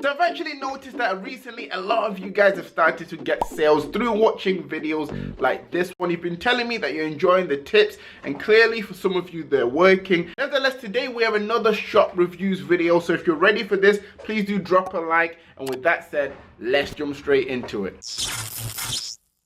So I've actually noticed that recently a lot of you guys have started to get sales through watching videos like this one. You've been telling me that you're enjoying the tips, and clearly for some of you they're working. Nevertheless, today we have another shop reviews video, so if you're ready for this, please do drop a like, and with that said, let's jump straight into it.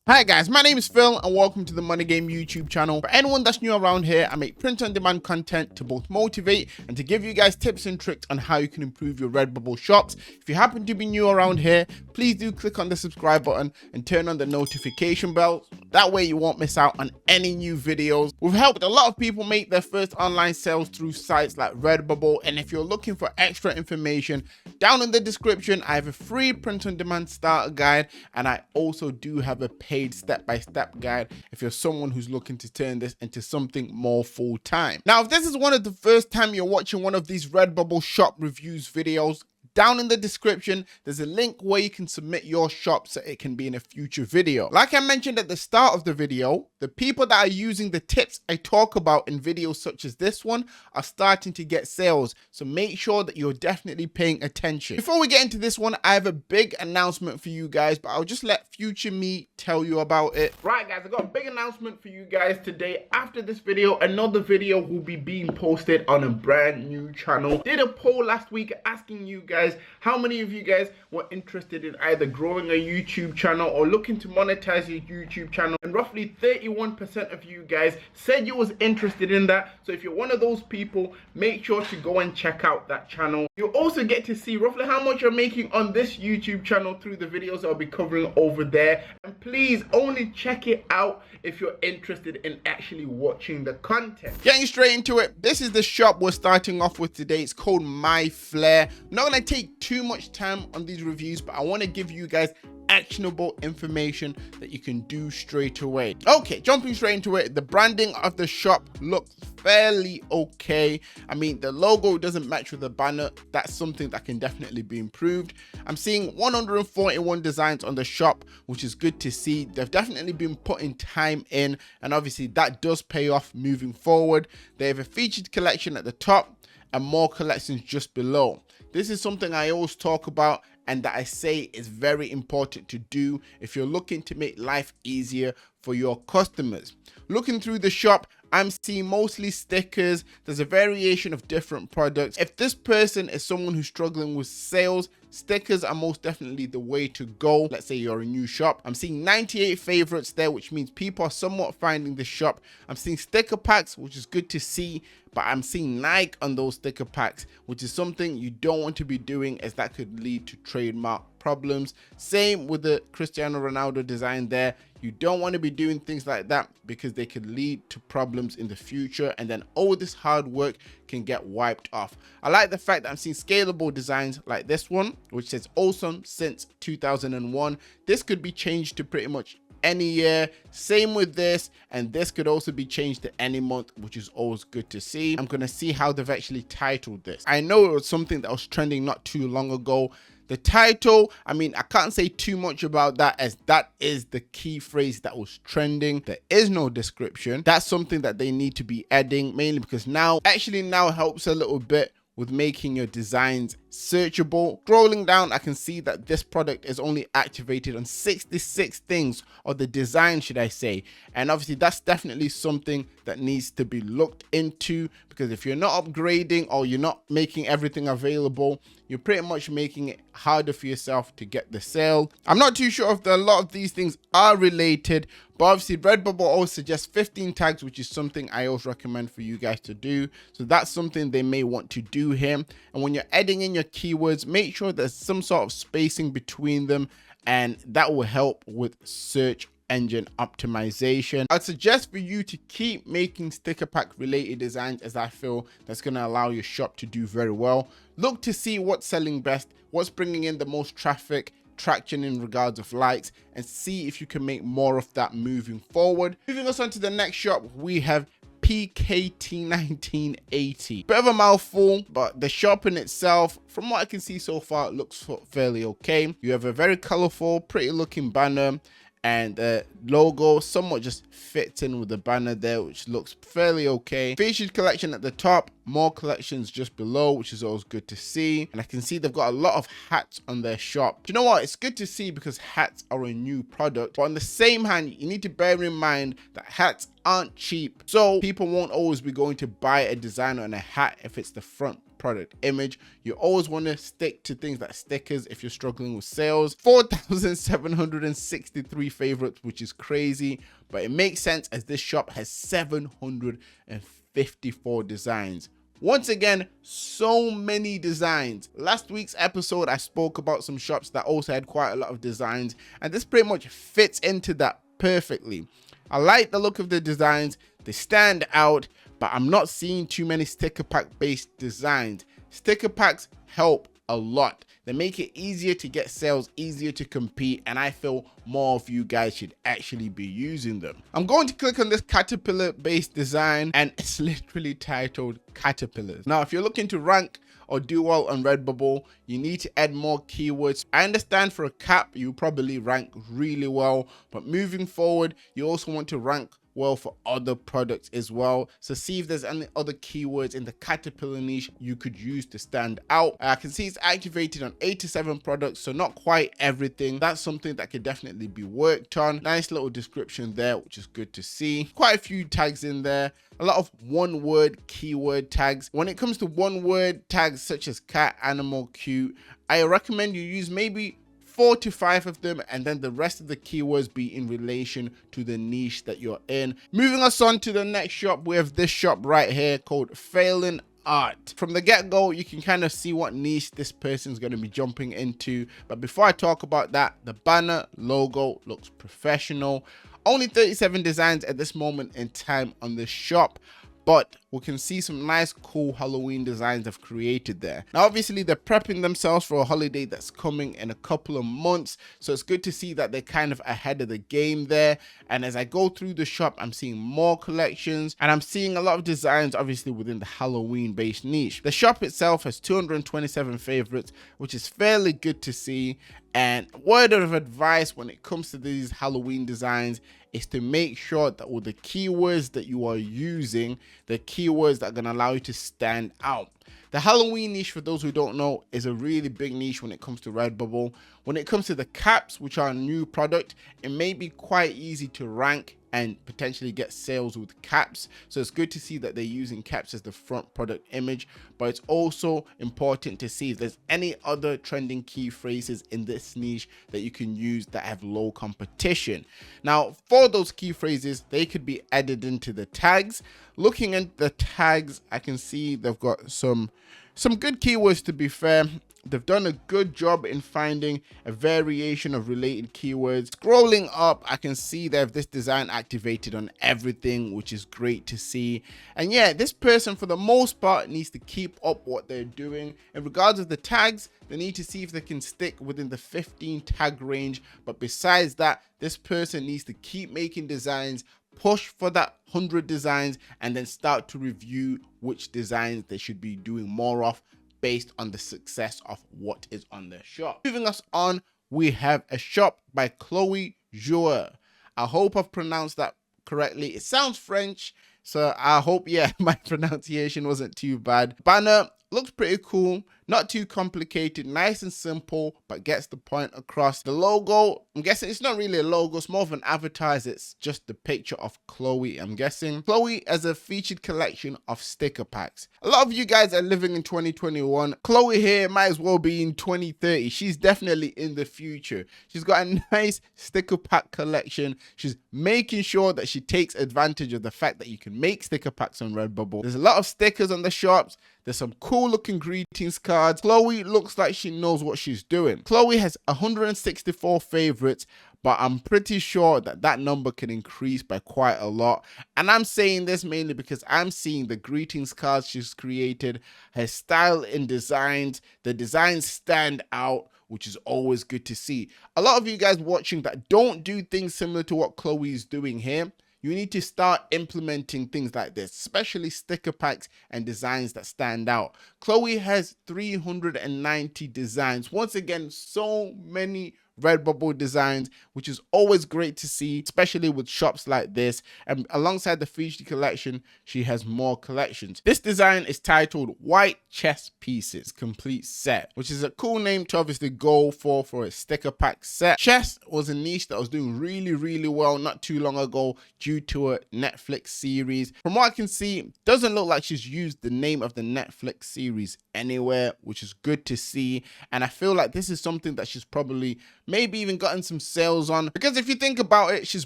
Hi guys, my name is Phil and welcome to the Money Game YouTube channel. For anyone that's new around here, I make print-on-demand content to both motivate and to give you guys tips and tricks on how you can improve your Redbubble shops. If you happen to be new around here, please do click on the subscribe button and turn on the notification bell. That way you won't miss out on any new videos. We've helped a lot of people make their first online sales through sites like Redbubble, and if you're looking for extra information, down in the description I have a free print-on-demand starter guide, and I also do have a paid step-by-step guide if you're someone who's looking to turn this into something more full-time. Now, if this is one of the first time you're watching one of these Redbubble shop reviews videos, down in the description, there's a link where you can submit your shop so it can be in a future video. Like I mentioned at the start of the video, the people that are using the tips I talk about in videos such as this one are starting to get sales. So make sure that you're definitely paying attention. Before we get into this one, I have a big announcement for you guys, but I'll just let future me tell you about it. Right guys, I got a big announcement for you guys today. After this video, another video will be being posted on a brand new channel. Did a poll last week asking you guys how many of you guys were interested in either growing a YouTube channel or looking to monetize your YouTube channel, and roughly 31% of you guys said you was interested in that. So if you're one of those people, make sure to go and check out that channel. You'll also get to see roughly how much you're making on this YouTube channel through the videos I'll be covering over there, and please only check it out if you're interested in actually watching the content. Getting straight into it, this is the shop we're starting off with today. It's called My Flair. I'm not gonna take too much time on these reviews, but I want to give you guys actionable information that you can do straight away. Okay, jumping straight into it, the branding of the shop looks fairly okay. I mean, the logo doesn't match with the banner. That's something that can definitely be improved. I'm seeing 141 designs on the shop, which is good to see. They've definitely been putting time in, and obviously that does pay off moving forward. They have a featured collection at the top and more collections just below. This is something I always talk about and that I say is very important to do if you're looking to make life easier for your customers. Looking through the shop, I'm seeing mostly stickers. There's a variation of different products. If this person is someone who's struggling with sales, stickers are most definitely the way to go. Let's say you're a new shop. I'm seeing 98 favorites there, which means people are somewhat finding the shop. I'm seeing sticker packs, which is good to see, but I'm seeing Nike on those sticker packs, which is something you don't want to be doing, as that could lead to trademark problems. Same with the Cristiano Ronaldo design there. You don't want to be doing things like that because they could lead to problems in the future, and then all this hard work can get wiped off. I like the fact that I'm seeing scalable designs like this one, which says awesome since 2001. This could be changed to pretty much any year. Same with this, and this could also be changed to any month, which is always good to see. I'm gonna see how they've actually titled this. I know it was something that was trending not too long ago. The title, I mean, I can't say too much about that, as that is the key phrase that was trending. There is no description. That's something that they need to be adding, mainly because now helps a little bit with making your designs searchable. Scrolling down, I can see that this product is only activated on 66 things, or the design should I say, and obviously that's definitely something that needs to be looked into, because if you're not upgrading or you're not making everything available, you're pretty much making it harder for yourself to get the sale. I'm not too sure if a lot of these things are related, but obviously Redbubble always suggests 15 tags, which is something I always recommend for you guys to do. So that's something they may want to do here. And when you're adding in your keywords, make sure there's some sort of spacing between them, and that will help with search engine optimization. I'd suggest for you to keep making sticker pack related designs, as I feel that's going to allow your shop to do very well. Look to see what's selling best, what's bringing in the most traction in regards of likes, and see if you can make more of that moving forward. Moving us on to the next shop, we have PKT 1980. Bit of a mouthful, but the shop in itself, from what I can see so far, it looks fairly okay. You have a very colorful, pretty looking banner, and the logo somewhat just fits in with the banner there, which looks fairly okay. Featured collection at the top, more collections just below, which is always good to see. And I can see they've got a lot of hats on their shop. Do you know what? It's good to see because hats are a new product, but on the same hand, you need to bear in mind that hats aren't cheap, so people won't always be going to buy a design on a hat if it's the front product image. You always want to stick to things like stickers if you're struggling with sales. 4,763 favorites, which is crazy, but it makes sense as this shop has 754 designs. Once again, so many designs. Last week's episode, I spoke about some shops that also had quite a lot of designs, and this pretty much fits into that perfectly. I like the look of the designs, they stand out, but I'm not seeing too many sticker pack based designs. Sticker packs help a lot. They make it easier to get sales, easier to compete, and I feel more of you guys should actually be using them. I'm going to click on this caterpillar based design, and it's literally titled caterpillars. Now, if you're looking to rank or do well on Redbubble, you need to add more keywords. I understand for a cap, you probably rank really well, but moving forward, you also want to rank well for other products as well. So see if there's any other keywords in the caterpillar niche you could use to stand out. I can see it's activated on 87 products, so not quite everything. That's something that could definitely be worked on. Nice little description there, which is good to see. Quite a few tags in there. A lot of one word keyword tags. When it comes to one word tags such as cat, animal, cute, I recommend you use maybe 4 to 5 of them, and then the rest of the keywords be in relation to the niche that you're in. Moving us on to the next shop, we have this shop right here called Failing Art. From the get-go, you can kind of see what niche this person's going to be jumping into, but before I talk about that, the banner logo looks professional. Only 37 designs at this moment in time on this shop, but we can see some nice cool Halloween designs they've created there. Now obviously they're prepping themselves for a holiday that's coming in a couple of months, so it's good to see that they're kind of ahead of the game there. And as I go through the shop, I'm seeing more collections, and I'm seeing a lot of designs obviously within the Halloween based niche. The shop itself has 227 favorites, which is fairly good to see. And word of advice when it comes to these Halloween designs is to make sure that all the keywords that you are using, the keywords that are going to allow you to stand out. The Halloween niche, for those who don't know, is a really big niche when it comes to Redbubble. When it comes to the caps, which are a new product, it may be quite easy to rank and potentially get sales with caps. So it's good to see that they're using caps as the front product image, but it's also important to see if there's any other trending key phrases in this niche that you can use that have low competition. Now, for those key phrases, they could be added into the tags. Looking at the tags, I can see they've got some good keywords, to be fair. They've done a good job in finding a variation of related keywords. Scrolling up, I can see they have this design activated on everything, which is great to see. And yeah, this person for the most part needs to keep up what they're doing. In regards of the tags, they need to see if they can stick within the 15 tag range. But besides that, this person needs to keep making designs, push for that 100 designs, and then start to review which designs they should be doing more of based on the success of what is on their shop. Moving us on, we have a shop by Chloe Jour. I hope I've pronounced that correctly. It sounds French, so I hope, yeah, my pronunciation wasn't too bad. Banner looks pretty cool, not too complicated, nice and simple, but gets the point across. The logo, I'm guessing it's not really a logo, it's more of an avatar, it's just the picture of Chloe, I'm guessing. Chloe has a featured collection of sticker packs. A lot of you guys are living in 2021. Chloe here might as well be in 2030. She's definitely in the future. She's got a nice sticker pack collection. She's making sure that she takes advantage of the fact that you can make sticker packs on Redbubble. There's a lot of stickers on the shops. There's some cool looking greetings cards. Chloe looks like she knows what she's doing. Chloe has 164 favorites, but I'm pretty sure that that number can increase by quite a lot. And I'm saying this mainly because I'm seeing the greetings cards she's created, her style in designs. The designs stand out, which is always good to see. A lot of you guys watching that don't do things similar to what Chloe is doing here, you need to start implementing things like this, especially sticker packs and designs that stand out. Chloe has 390 designs. Once again, so many Redbubble designs, which is always great to see, especially with shops like this. And alongside the featured collection, she has more collections. This design is titled White Chess Pieces Complete Set, which is a cool name to obviously go for a sticker pack set. Chess was a niche that was doing really well not too long ago due to a Netflix series. From what I can see, it doesn't look like she's used the name of the Netflix series anywhere, which is good to see. And I feel like this is something that she's probably maybe even gotten some sales on, because if you think about it, she's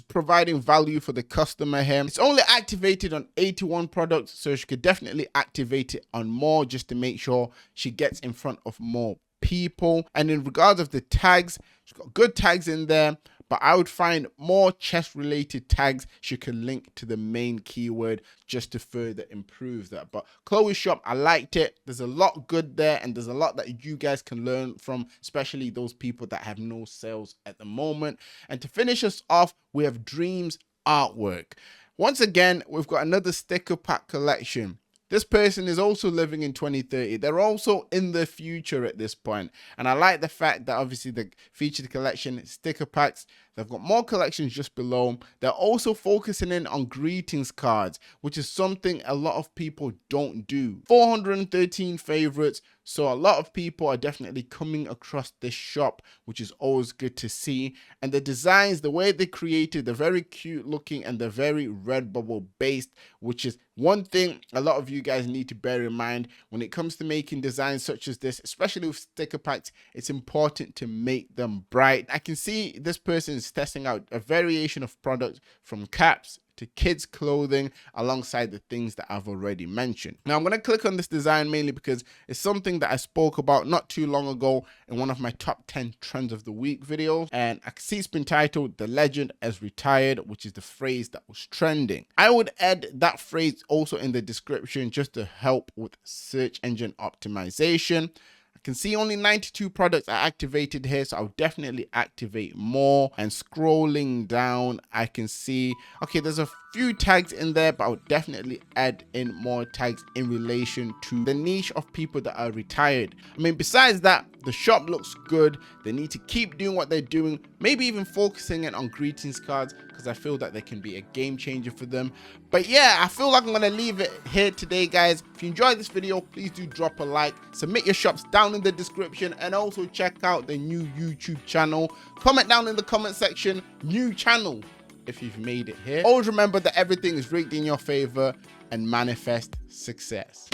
providing value for the customer here. It's only activated on 81 products, so she could definitely activate it on more just to make sure she gets in front of more people. And in regards of the tags, she's got good tags in there, but I would find more chess related tags she can link to the main keyword just to further improve that. But Chloe's shop, I liked it. There's a lot good there, and there's a lot that you guys can learn from, especially those people that have no sales at the moment. And to finish us off, we have Dreams Artwork. Once again, we've got another sticker pack collection. This person is also living in 2030. They're also in the future at this point. And I like the fact that obviously the featured collection, sticker packs, they've got more collections just below. They're also focusing in on greetings cards, which is something a lot of people don't do. 413 favorites. So a lot of people are definitely coming across this shop, which is always good to see. And the designs, the way they created, they're very cute looking and they're very Redbubble based, which is one thing a lot of you guys need to bear in mind when it comes to making designs such as this, especially with sticker packs. It's important to make them bright. I can see this person is testing out a variation of products from caps to kids clothing alongside the things that I've already mentioned. Now I'm going to click on this design mainly because it's something that I spoke about not too long ago in one of my top 10 trends of the week videos, and I can see it's been titled "The Legend Has Retired," which is the phrase that was trending. I would add that phrase also in the description just to help with search engine optimization. I can see only 92 products are activated here, so I'll definitely activate more. And scrolling down, I can see, okay, there's a few tags in there, but I'll definitely add in more tags in relation to the niche of people that are retired. I mean, besides that, the shop looks good. They need to keep doing what they're doing, maybe even focusing in on greetings cards, because I feel that they can be a game changer for them. But yeah, I feel like I'm gonna leave it here today, guys. If you enjoyed this video, please do drop a like, submit your shops down in the description, and also check out the new YouTube channel. Comment down in the comment section, new channel, if you've made it here. Always remember that everything is rigged in your favor, and manifest success.